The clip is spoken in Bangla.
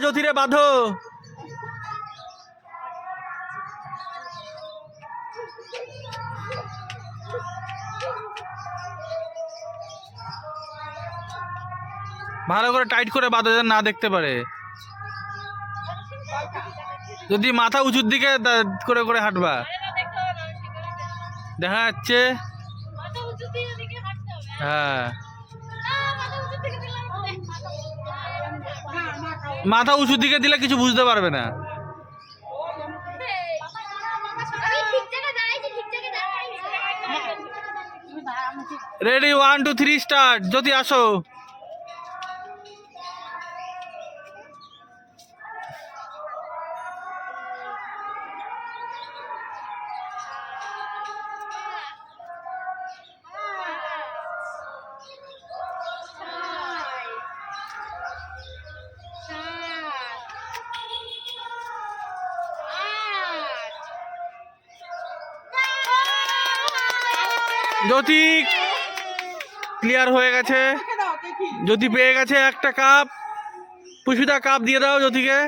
জ্যোতিরে বাঁধো। ভালো করে টাইট করে বাঁধো যেন না দেখতে পারে। যদি মাথা উঁচুর দিকে করে করে হাঁটবা, দেখা যাচ্ছে। হ্যাঁ, মাথা উঁচুর দিকে দিলে কিছু বুঝতে পারবে না। Ready, 1 2 3 start. জ্যোতি আসো। জ্যোতি ক্লিয়ার হয়ে গেছে। জ্যোতি পেয়ে গেছে একটা কাপ। পুষ্পিতা কাপ দিয়ে দাও জ্যোতিকে।